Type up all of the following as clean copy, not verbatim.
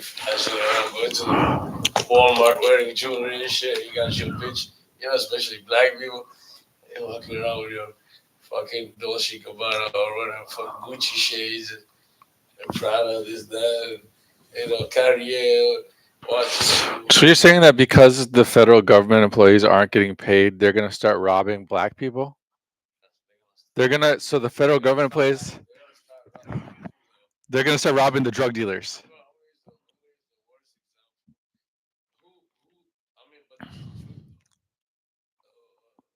flashing around, going to Walmart wearing jewelry and shit. You got your bitch, especially black people, walking around with your fucking Dolce Gabbana or whatever, fuck Gucci shades and Prada, this, that, Cartier watches. So you're saying that because the federal government employees aren't getting paid, they're gonna start robbing black people? So the federal government employees, they're gonna start robbing the drug dealers. Who, I mean, but this is the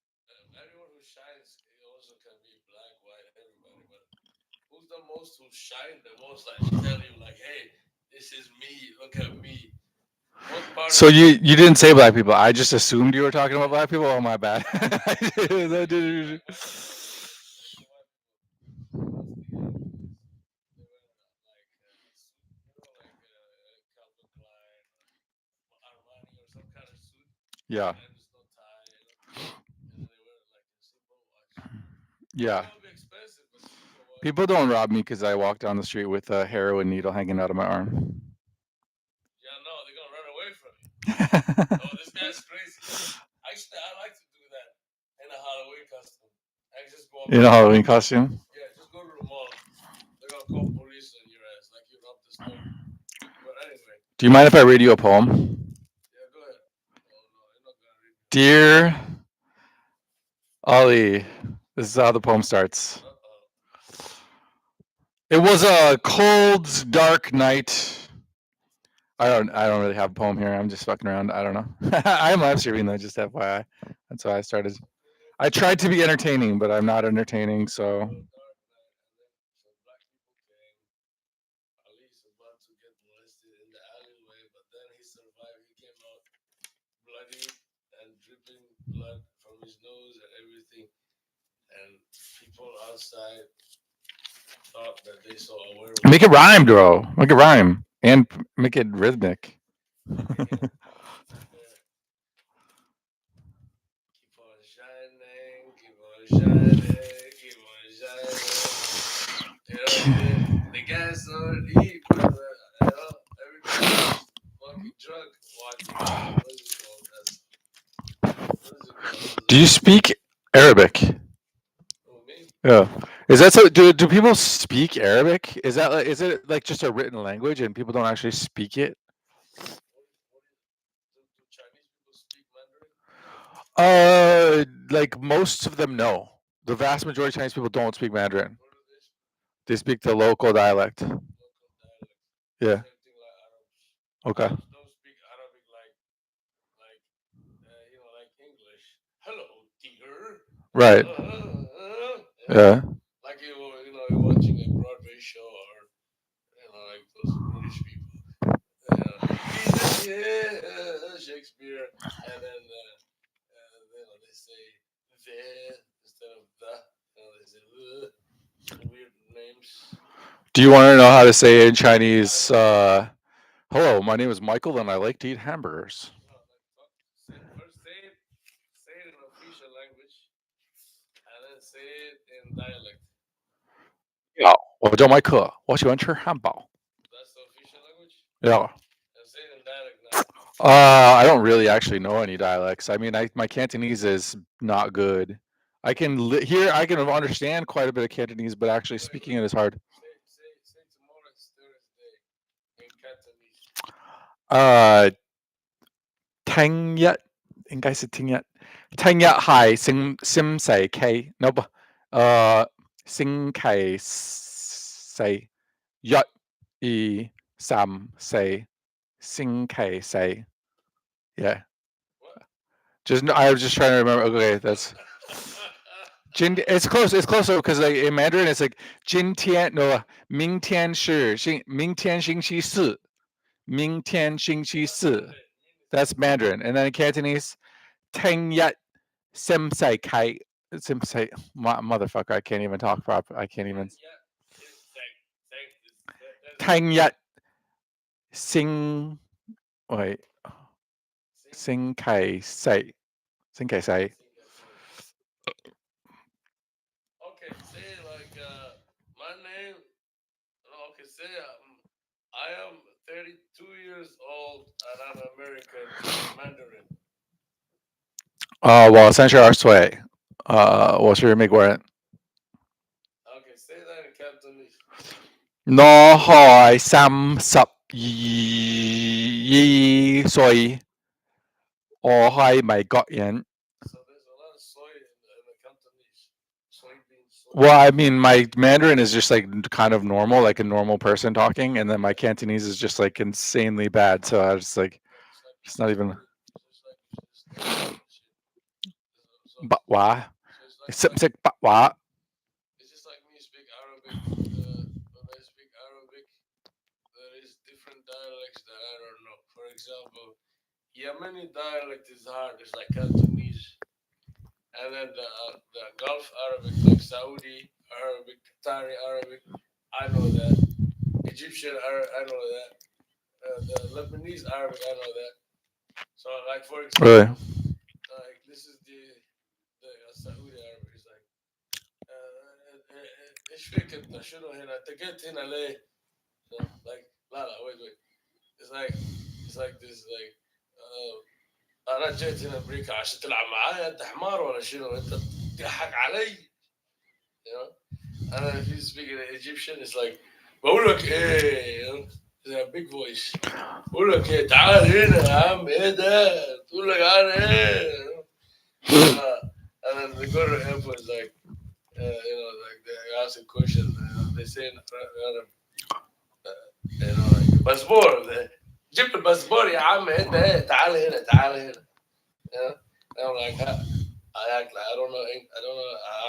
truth though. Everyone who shines, it also can be black, white, everybody. But who's the most who shine the most? Like tell you, like, hey, this is me. Look at me. What part So of you didn't say black people. I just assumed you were talking about black people. Oh my bad. mostly Asians? They wear like suit, like Calvin Klein, Armani, or some kind of suit, Yeah, and there's no tie, and then they wear like a simple watch. It yeah. might not be expensive, but simple watch. People don't rob me because I walk down the street with a heroin needle hanging out of my arm. Yeah, no, they're gonna run away from you. Oh, this guy's crazy. Actually, I like to do that in a Halloween costume. I just go up In to a the mall. Halloween costume. Yeah, just go to the mall. They're gonna call police on your ass like you robbed the store. But anyway, Do you mind if I read you a poem? yeah, go ahead. Oh no, you're not gonna read me a poem. Dear Ollie, this is how the poem starts. Uh oh. It was a cold, dark night. I don't really have a poem here. I'm just fucking around. I don't know. I am live streaming though, just FYI. That's why I started. I tried to be entertaining, but I'm not entertaining. So Cold dark night, and then some black people came. Ali's about to get molested in the alleyway, but then he survived. He came out bloody and dripping blood from his nose and everything. And people outside thought that they saw a werewolf. make it rhyme, bro. Make it rhyme and make it rhythmic. Yeah. Keep on shining, keep on shining, keep on shining. The gas on E, brother. Everybody's fucking drunk watching. What is it called? What is it called? Do you speak Arabic? Oh, me? Yeah. Is that so? Do people speak Arabic? Is it like just a written language and people don't actually speak it? Do Chinese people speak Mandarin? Like most of them, no. The vast majority of Chinese people don't speak Mandarin. What do they speak? They speak the local dialect. Local dialect. Yeah. Same thing like Arabs. Okay. Arabs don't speak Arabic like like English. Hello, dear. Right. Yeah. Like you're watching a Broadway show or like those British people. Shakespeare, and then they say the instead of the. They say weird names. Do you want to know how to say in Chinese? Hello, my name is Michael, and I like to eat hamburgers. Like first say it in official language, and then say it in dialect. 你好，我叫麦克，我喜欢吃汉堡。 That's the official language. Yeah. And say it in dialect now. I don't really actually know any dialects. I mean, my Cantonese is not good. I can I can understand quite a bit of Cantonese, but actually speaking it is hard. Say tomorrow is Thursday in Cantonese. 聽日應該是聽日係星期 no 不，星期四，1、2、3、4，星期四。 Yeah. What? I was just trying to remember. Okay, that's it's close. It's closer because like in Mandarin it's like 今天 no 明天是星期四，明天星期四. That's Mandarin, and then in Cantonese 聽日星期 motherfucker. I can't even talk proper. I can't even. 聽日星 wait 星期四. Okay, say like my name. Okay, say I am 32 American Mandarin. 我32岁，我是美国人。 Okay, say that in Cantonese. 我係32歲，我係美國人。 So there's a lot of soy in the Cantonese. Soybean, soy. Well, I mean, my Mandarin is just like kind of normal, like a normal person talking, and then my Cantonese is just like insanely bad. So I was like, It's it's not even. So But why? it's like it's just like me speak Arabic. When I speak Arabic, there is different dialects that I don't know. For example, Yemeni dialect is hard. It's like Cantonese, and then the Gulf Arabic, like Saudi Arabic, Qatari Arabic, I know that. Egyptian I know that. The Lebanese Arabic, I know that. So, like for example, Really? like this is the Saudi Arabic. It's like ايش فيك انت شنو هنا انت جيت هنا ليه؟ Like لا wait. It's like this like انا جيت هنا امريكا عشان تلعب معايا انت حمار ولا شنو انت تضحك علي؟ You know? And then if you speak in Egyptian, it's like بقول لك ايه؟ You know? It's a big voice. بقول لك ايه تعال هنا يا عم ايه ده؟ تقول لك تعال ايه؟ And then they go to the airport, it's like you know, like they ask a question, they say, you know, like باسبور جيب الباسبور يا عم انت ايه تعال هنا تعال هنا. You know? And I'm like, I act like I don't know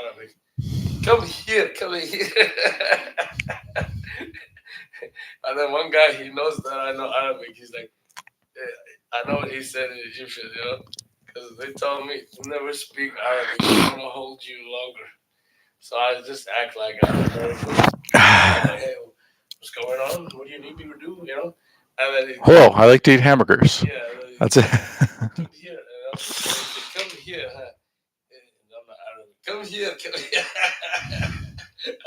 Arabic. Come here. And then one guy, he knows that I know Arabic. He's like, I know what he said in Egyptian, you know, because they told me never speak Arabic. It's gonna hold you longer. So I just act like I'm American. I'm like, hey, what's going on? What do you need me to do? You know? And then Hello, I like to eat hamburgers. yeah, That's it. come here. Come here. Huh? I'm not Arabic. Come here.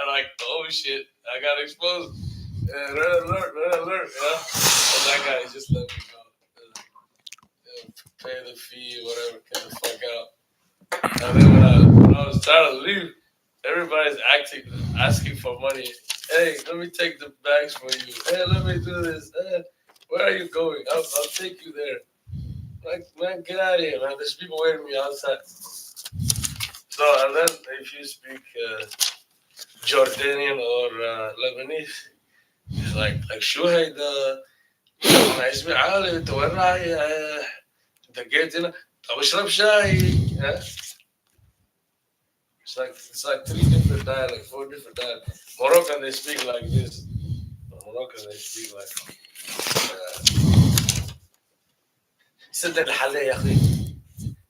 I'm like, oh shit, I got exposed. Red alert. You know? And that guy just let me go. Pay the fee, whatever, get the fuck out. And then when I was trying to leave, everybody's asking for money. Hey, let me take the bags for you. Hey, let me do this. Hey, where are you going? I'll take you there. Like, man, get out of here, man. There's people waiting for me outside. So, and then if you speak Jordanian or Lebanese, it's like شو هيدا؟ أنا اسمي علي أنت وين رايح؟ أنت جيت هنا؟ طب اشرب شاي. It's like 3 different dialects, 4 different dialects. Moroccan they speak like this. Moroccan they speak like سد الحلة يا أخي.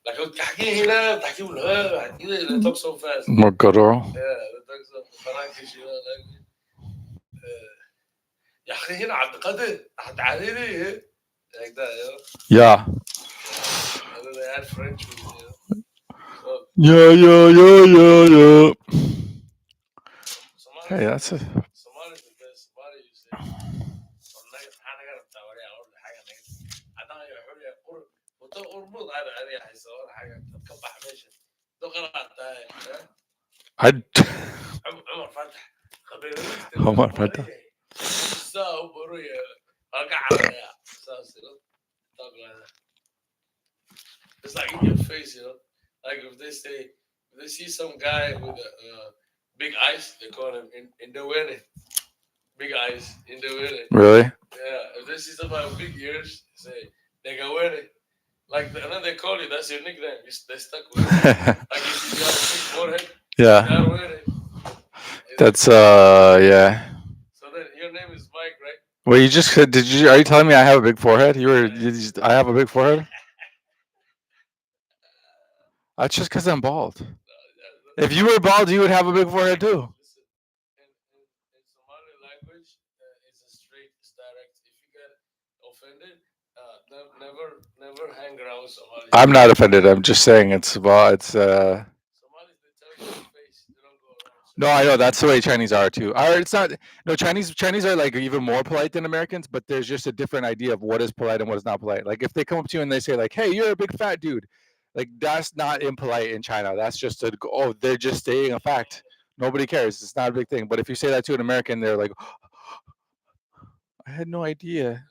Like كنت تحكي هنا بتحكي بالها they talk so fast. Morgoro. Yeah, they talk so Frankish, you know, like يا أخي هنا عبد القادر عبد عليني like that, you know. Yeah. And then they add French with it, you know. So, Yeah. Somali Hey, that's it. Somali's the best. Somali you say أنا قاعد بتوري أقول حاجة أنا يحولي أقول وتقول أنا حيصور حاجة تكبح ماشي تقرأ عمر فتح خبير عمر فتح. ساو برويا أرجع عليها ساو talk like that. It's like in your face, you know. Like if they see some guy with big eyes, they call him in the winning. Big eyes in the winning. Really? Yeah. If they see somebody with big ears, they say nigga winning. Like and then they call you. That's your nickname. They stuck with it. Like if you have a big forehead, Yeah. you're winning. That's yeah. So then your name is Mike, right? Well, you just are you telling me I have a big forehead? I have a big forehead? That's just because I'm bald. If you were bald, you would have a big forehead too. Listen, in Somali language, it's a straight, it's direct. If you get offended, never hang around with Somali. I'm not offended. I'm just saying it's Somalis, they tell you in your face. They don't go around. No, I know that's the way Chinese are too. It's not. No, Chinese are like even more polite than Americans, but there's just a different idea of what is polite and what is not polite. Like if they come up to you and they say like, "Hey, you're a big fat dude," like that's not impolite in China. That's just they're just stating a fact. Nobody cares. It's not a big thing. But if you say that to an American, they're like, "I had no idea."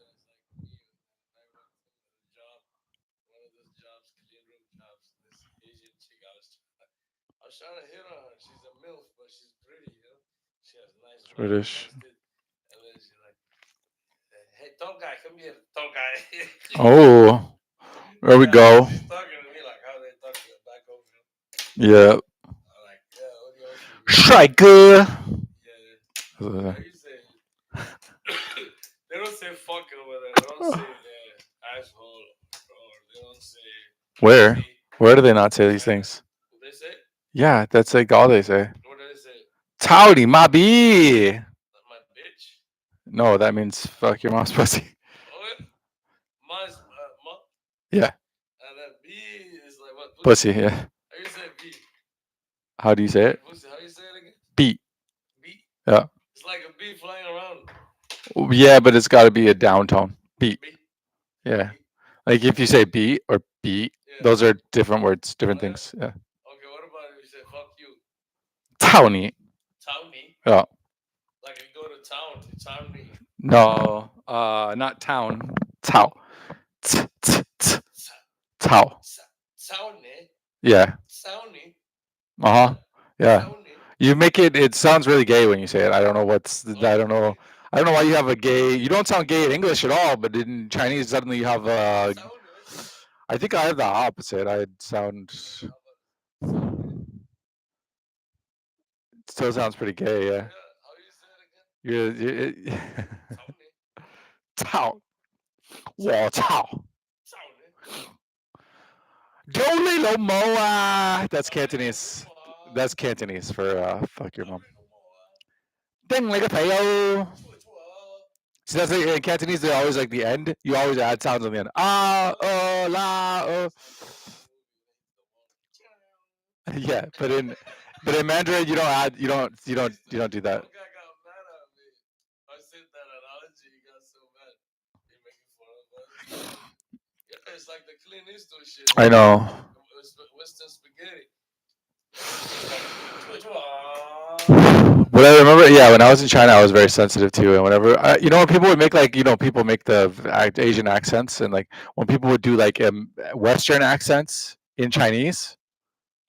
I was trying to hit on her. She's a MILF, but she's pretty, you know. She has nice British. and then she's like, "Hey, tall guy, come here, tall guy." Oh, there we go. She's talking to me like how they talk to back home. Yeah. I'm like, yeah, what do you want? Striker. Yeah. How you say? They don't say fuck over there. They don't say asshole, or they don't say. Where? pussy. Where do they not say these things? What they say? Yeah, that's like all they say. What do they say? Towdy, my bee. My bitch. No, that means fuck your mom's pussy. Oh yeah. Mine's mom. Yeah, And then B is like what? pussy. Yeah. How you say B? How do you say it? Pussy. How you say it again? Beat. B. Yeah. It's like a bee flying around. Yeah, but it's got to be a down tone. Beat. B. Yeah. Like if you say beat or beat, Yeah. those are different words, different Oh, yeah? things. Yeah. Okay, what about if you say fuck you? Towny. Towny. Yeah. Like you go to town. Towny. No, not town. Tao. Tao. Towny. Yeah. Towny. Uh huh. Yeah. Towny. You make it. It sounds really gay when you say it. I don't know what's. I don't know. I don't know why you have a gay. You don't sound gay in English at all, but in Chinese suddenly you have a. I think I have the opposite. I sound. Still sounds pretty gay. Yeah. How you say it again? You're. Tao. Wo Tao. Jolly Lo Moa. That's Cantonese. That's Cantonese for fuck your mom. Ding like a payo. See, that's like in Cantonese. They always like the end. You always add sounds on the end. Ah, la, Yeah, but in Mandarin you don't add. You don't do that. One guy got mad at me. I said that analogy. He got so mad. He making fun of us. Yeah, it's like the Clint Eastwood shit. I know. Western spaghetti. But I remember, yeah, when I was in China, I was very sensitive too. And whenever, when people would make like, people make the Asian accents, and like when people would do like Western accents in Chinese,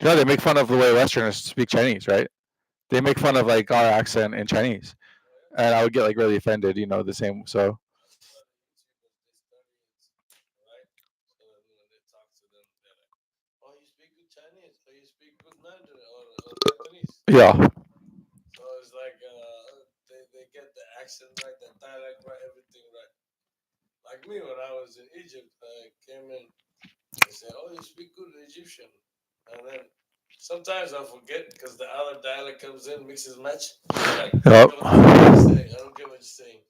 they make fun of the way Westerners speak Chinese, right? They make fun of like our accent in Chinese, and I would get like really offended, the same. So. Yeah. So it's like they get the accent right, the dialect right, everything right. Like me, when I was in Egypt, I came in, they said, "Oh, you speak good Egyptian," and then sometimes I forget because the other dialect comes in, mixes match. Like, Yep. I don't get what you're saying.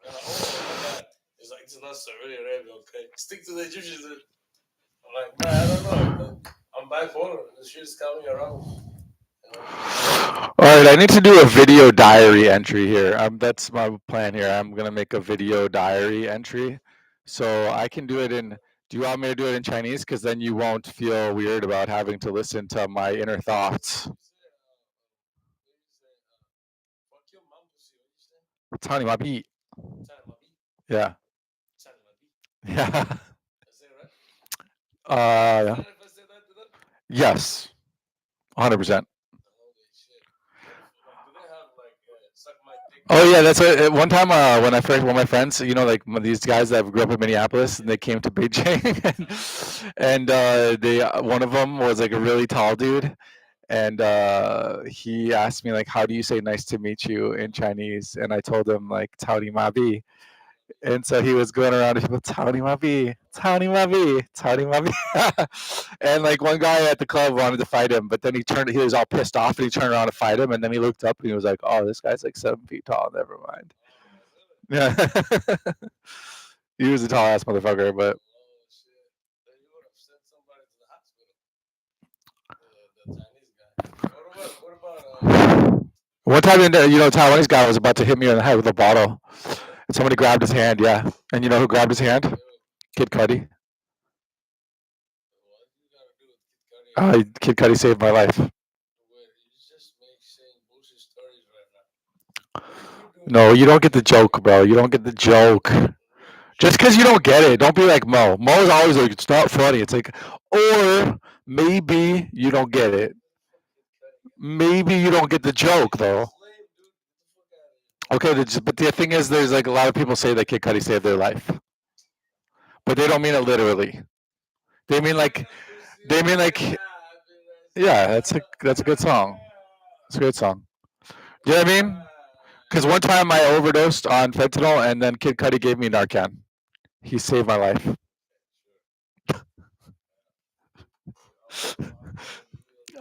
Oh my God. It's like, it's not Saudi Arabia, okay? Stick to the Egyptians. I'm like, man, I don't know. I'm bipolar. The shit is coming around. All right, I need to do a video diary entry here. That's my plan here. I'm gonna make a video diary entry, so I can do it in. Do you want me to do it in Chinese? Because then you won't feel weird about having to listen to my inner thoughts. Tony, my beat. Yeah. Yeah. Yes. 100%. Oh yeah, that's what, one time when my friends, like these guys that grew up in Minneapolis, and they came to Beijing, and they one of them was like a really tall dude, and he asked me like, how do you say nice to meet you in Chinese? And I told him like Taodi Ma Bi. And so he was going around to people, Taodi Ma Bi, Taodi Ma Bi, Taodi Ma Bi. And like one guy at the club wanted to fight him, but then he was all pissed off, and he turned around to fight him, and then he looked up and he was like, oh, this guy's like 7 feet tall. Never mind. Yeah. He was a tall ass motherfucker, but. One time, Taiwanese guy was about to hit me in the head with a bottle, and somebody grabbed his hand. Yeah, and you know who grabbed his hand? Kid Cudi. What you gotta do with Kid Cudi? Kid Cudi saved my life. Wait, you just make saying bullshit stories right now. What are you doing? No, you don't get the joke, bro. You don't get the joke. Just because you don't get it, don't be like Mo. Mo's always like, it's not funny. It's like, or maybe you don't get it. Maybe you don't get the joke, though. It's lame, dude. Get the fuck out of here. Okay, but the thing is, there's like a lot of people say that Kid Cudi saved their life, but they don't mean it literally. They mean like, they mean like, yeah, that's a good song. It's a good song. You know what I mean? Because one time I overdosed on fentanyl, and then Kid Cudi gave me Narcan. He saved my life.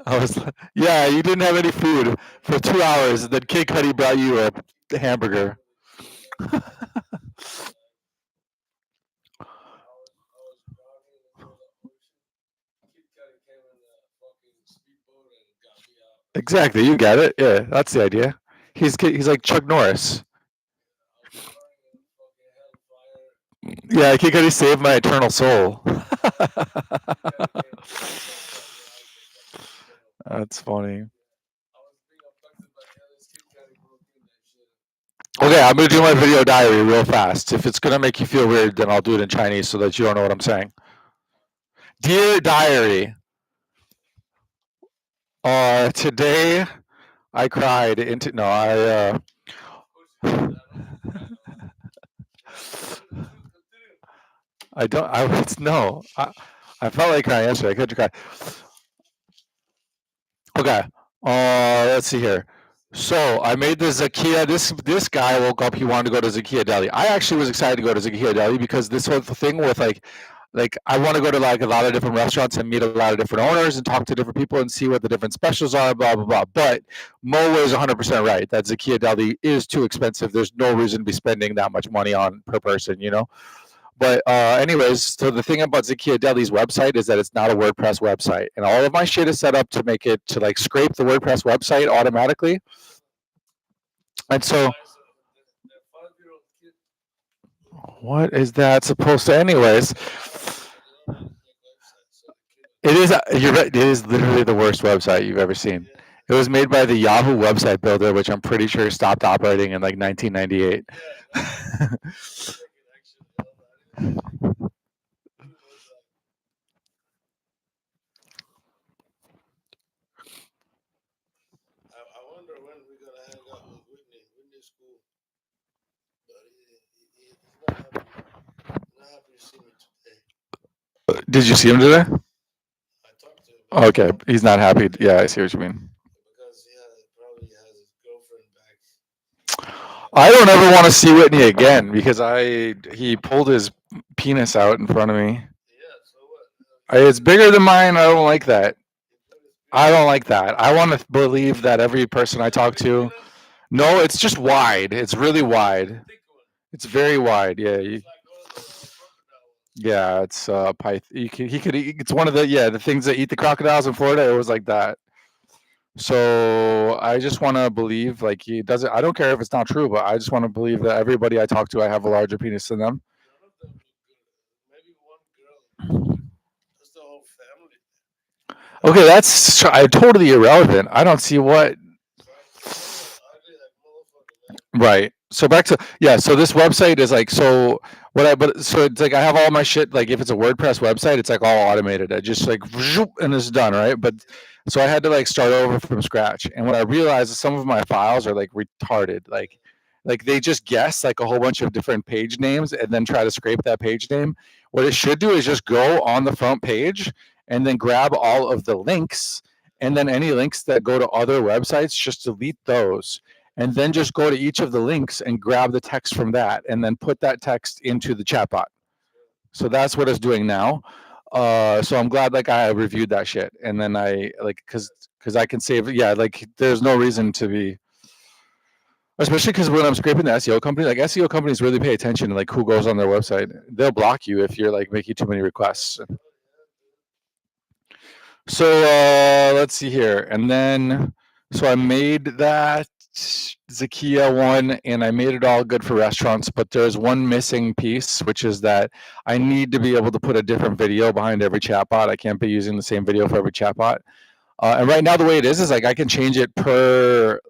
I was, yeah, you didn't have any food for 2 hours, and then Kid Cudi brought you a hamburger. Exactly, you got it. Yeah, that's the idea. He's like Chuck Norris. Yeah, Kid Cudi saved my eternal soul. That's funny. Okay, I'm gonna do my video diary real fast. If it's gonna make you feel weird, then I'll do it in Chinese so that you don't know what I'm saying. Dear diary, today I cried into no, I don't. I was no. I felt like crying yesterday. I couldn't cry. Okay. Let's see here. So I made the Zakia. This guy woke up. He wanted to go to Zakia Deli. I actually was excited to go to Zakia Deli because this whole thing with like I want to go to like a lot of different restaurants and meet a lot of different owners and talk to different people and see what the different specials are. Blah blah blah. But Mo was 100% right. That Zakia Deli is too expensive. There's no reason to be spending that much money on per person. But anyways, so the thing about Zakia Deli's website is that it's not a WordPress website, and all of my shit is set up to make it to like scrape the WordPress website automatically. And so, what is that supposed to? Anyways, it is. You're right. It is literally the worst website you've ever seen. It was made by the Yahoo website builder, which I'm pretty sure stopped operating in like 1998. I wonder when we're gonna hang out with Whitney. Whitney's cool, but he's not happy. Not happy to see me today. Did you see him today? I talked to him. But Okay, he's not happy. Yeah, I see what you mean. because he probably has his girlfriend back. I don't ever want to see Whitney again because he pulled his penis out in front of me. Yeah. So what? It's bigger than mine. I don't like that. I don't like that. I want to believe that every person I talk to. No, it's just wide. It's really wide. It's very wide. Yeah. Yeah, it's python. He could eat. It's one of the things that eat the crocodiles in Florida. It was like that. So I just want to believe like he doesn't. I don't care if it's not true, but I just want to believe that everybody I talk to, I have a larger penis than them. None of them look good. Maybe one girl. That's the whole family. Okay, that's totally irrelevant. I don't see what. Right. So back to So this website is like so. So it's like I have all my shit. Like if it's a WordPress website, it's like all automated. I just like and it's done, right? But so I had to like start over from scratch. And what I realized is some of my files are like retarded. Like they just guess like a whole bunch of different page names and then try to scrape that page name. What it should do is just go on the front page and then grab all of the links, and then any links that go to other websites, just delete those, and then just go to each of the links and grab the text from that and then put that text into the chatbot. So that's what it's doing now. So I'm glad like I reviewed that shit, and then I like because I can save. Yeah, like there's no reason to be. Especially because when I'm scraping the SEO company, like SEO companies really pay attention to like who goes on their website. They'll block you if you're like making too many requests. So let's see here, and then so I made that. Zakia one, and I made it all good for restaurants, but there's one missing piece, which is that I need to be able to put a different video behind every chatbot. I can't be using the same video for every chatbot. And right now, the way it is like I can change it per,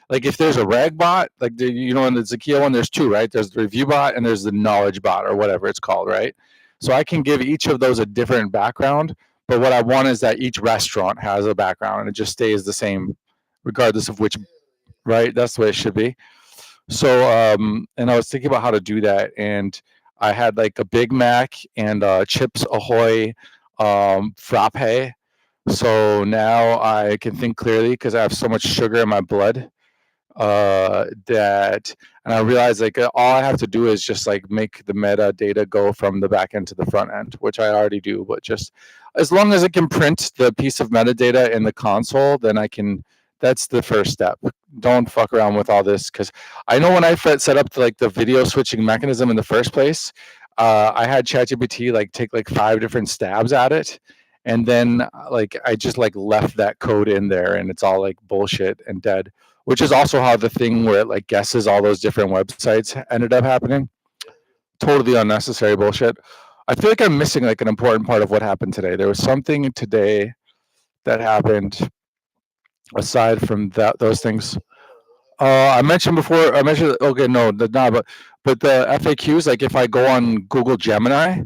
like if there's a rag bot, like in the Zakia one, there's two, right? There's the review bot and there's the knowledge bot or whatever it's called, right? So I can give each of those a different background, but what I want is that each restaurant has a background and it just stays the same, regardless of which, right? That's the way it should be. So, and I was thinking about how to do that, and I had like a Big Mac and Chips Ahoy frappe. So now I can think clearly because I have so much sugar in my blood that, and I realized like all I have to do is just like make the metadata go from the back end to the front end, which I already do. But just as long as it can print the piece of metadata in the console, then I can. That's the first step. Don't fuck around with all this because I know when I set up the video switching mechanism in the first place, I had ChatGPT like take like 5 different stabs at it, and then like I just like left that code in there, and it's all like bullshit and dead. Which is also how the thing where it like guesses all those different websites ended up happening. Totally unnecessary bullshit. I feel like I'm missing like an important part of what happened today. There was something today that happened aside from those things. I mentioned before. Okay, no, not but the FAQs. Like if I go on Google Gemini,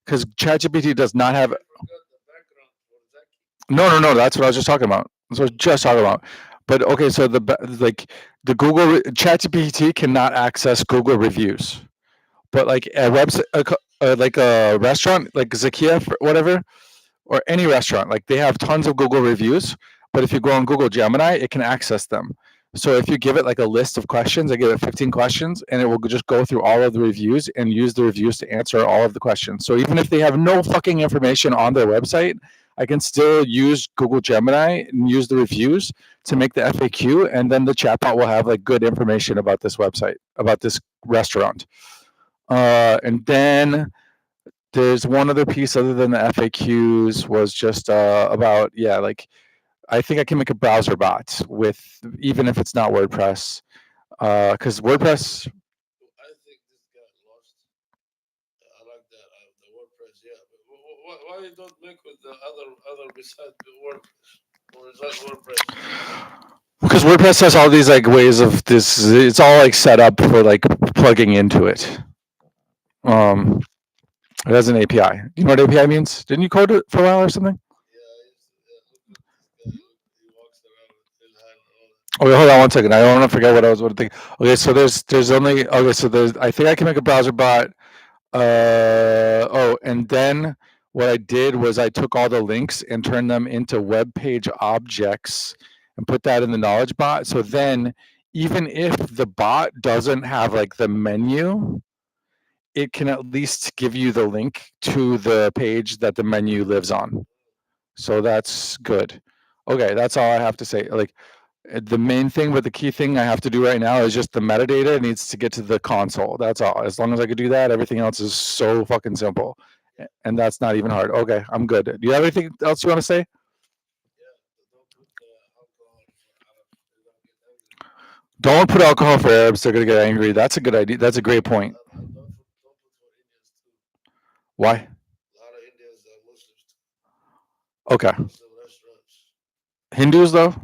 because ChatGPT does not have. No. That's what I was just talking about. That's what I was just talking about. But okay, so the Google ChatGPT cannot access Google reviews, but like a website, like a restaurant, like Zakia, whatever, or any restaurant, like they have tons of Google reviews. But if you go on Google Gemini, it can access them. So if you give it like a list of questions, I give it 15 questions, and it will just go through all of the reviews and use the reviews to answer all of the questions. So even if they have no fucking information on their website, I can still use Google Gemini and use the reviews to make the FAQ, and then the chatbot will have like good information about this website, about this restaurant. And then there's one other piece other than the FAQs was just about, yeah, like I think I can make a browser bot with, even if it's not WordPress, because WordPress. I think this got lost. I like that the WordPress, yeah. But why you don't make with the other besides WordPress, or is that WordPress? Because WordPress has all these like ways of this. It's all like set up for like plugging into it. It has an API. Do you know what API means? Didn't you code it for a while or something? Okay, hold on one second. I don't want to forget what I was thinking. Okay, so there's only I think I can make a browser bot. And then what I did was I took all the links and turned them into web page objects and put that in the knowledge bot. So then even if the bot doesn't have like the menu, it can at least give you the link to the page that the menu lives on. So that's good. Okay, that's all I have to say. Like the main thing, but the key thing I have to do right now is just the metadata needs to get to the console. That's all. As long as I could do that, everything else is so fucking simple. And that's not even hard. Okay, I'm good. Do you have anything else you want to say? Don't put alcohol for Arabs. They're going to get angry. That's a good idea. That's a great point. Why? A lot of Indians are Muslims. Okay. Hindus though?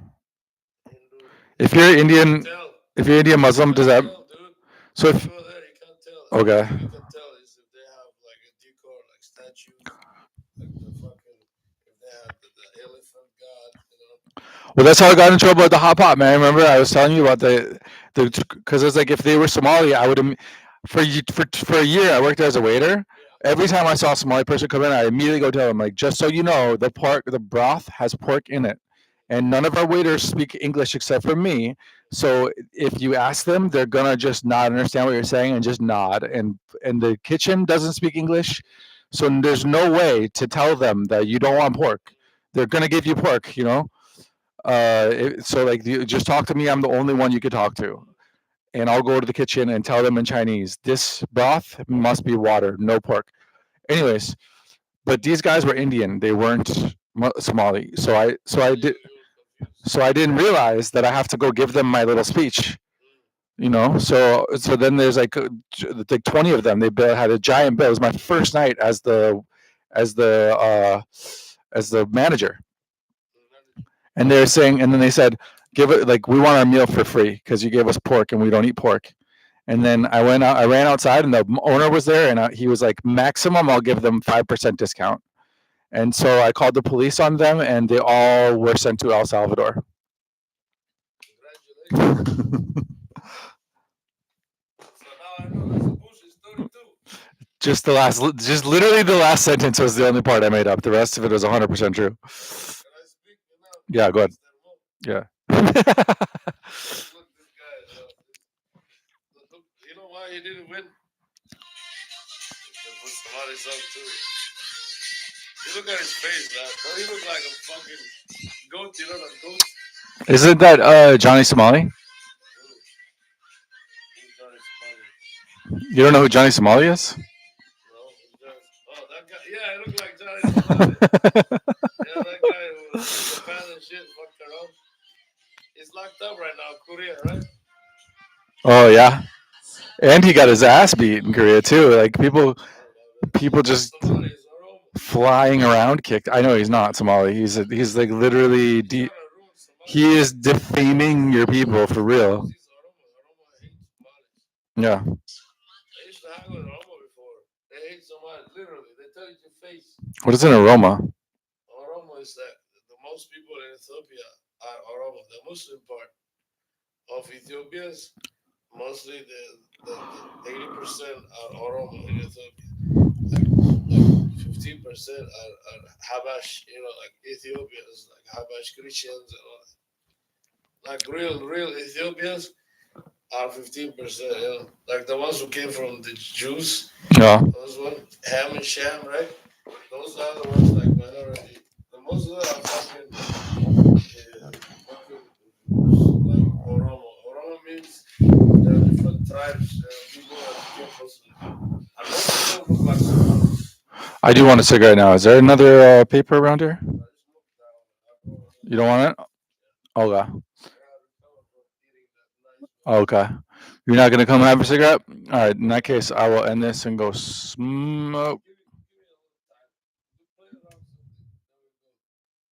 If you're Indian, if you're Indian Muslim, does that? So if. Okay. You can tell is if they have like a decor, like statues, like the fucking, if they have the elephant god, Well, that's how I got in trouble at the hot pot, man. Remember, I was telling you about the because it's like if they were Somali, I would have for a year I worked as a waiter. Every time I saw a Somali person come in, I immediately go tell them like, just so you know, the broth has pork in it, and none of our waiters speak English except for me. So if you ask them, they're gonna just not understand what you're saying and just nod. And the kitchen doesn't speak English, so there's no way to tell them that you don't want pork. They're gonna give you pork, you know. So like, you just talk to me. I'm the only one you could talk to, and I'll go to the kitchen and tell them in Chinese, this broth must be water, no pork. Anyways, but these guys were Indian. They weren't Somali. So I did. So I didn't realize that I have to go give them my little speech. So then there's like 20 of them. They had a giant bill. It was my first night as the manager, and they're saying, and then they said, give it, like, we want our meal for free because you gave us pork and we don't eat pork. And then I ran outside, and the owner was there, and he was like, maximum I'll give them 5% discount. And so I called the police on them, and they all were sent to El Salvador. Congratulations. So now I know that's a bullshit story too. Just literally the last sentence was the only part I made up. The rest of it was 100% true. Can I speak now? Yeah, go ahead. Yeah. Look, this guy, you know why he didn't win? They put somebody's up too. You look at his face, man. Don't he look like a fucking goat? You know that goat? Isn't that Johnny Somali? He's Johnny Somali. You don't know who Johnny Somali is? No, oh, that guy. Yeah, it looked like Johnny Somali. Yeah, that guy who was in Japan and shit, fucked around. He's locked up right now in Korea, right? Oh yeah, and he got his ass beat in Korea too. Like people just Somali is Oromo. flying around, kicked. I know he's not Somali. He's like literally He's trying to ruin Somali. he is defaming your people for real. He's Oromo. Oromo hates Somalis. Yeah. I used to hang with Oromo before. They hate Somalis. Literally, they tell you to your face. What is an aroma? Oromo is that the most people in Ethiopia are Oromo. The Muslim part of Ethiopians, mostly the 80% are Oromo in Ethiopia. Like 15% are Habash, like Ethiopians, like Habash Christians and all that. Like real Ethiopians are 15%, like the ones who came from the Jews. Yeah. Those ones, Ham and Shem, right? Those are the ones like minority. The most of them are fucking like Oromo. Oromo means there are different tribes, people that came close to them. And most of them look like Somalis. I do want a cigarette now. Is there another paper around here? You don't want it? Okay. Okay. You're not gonna come have a cigarette? All right. In that case, I will end this and go smoke.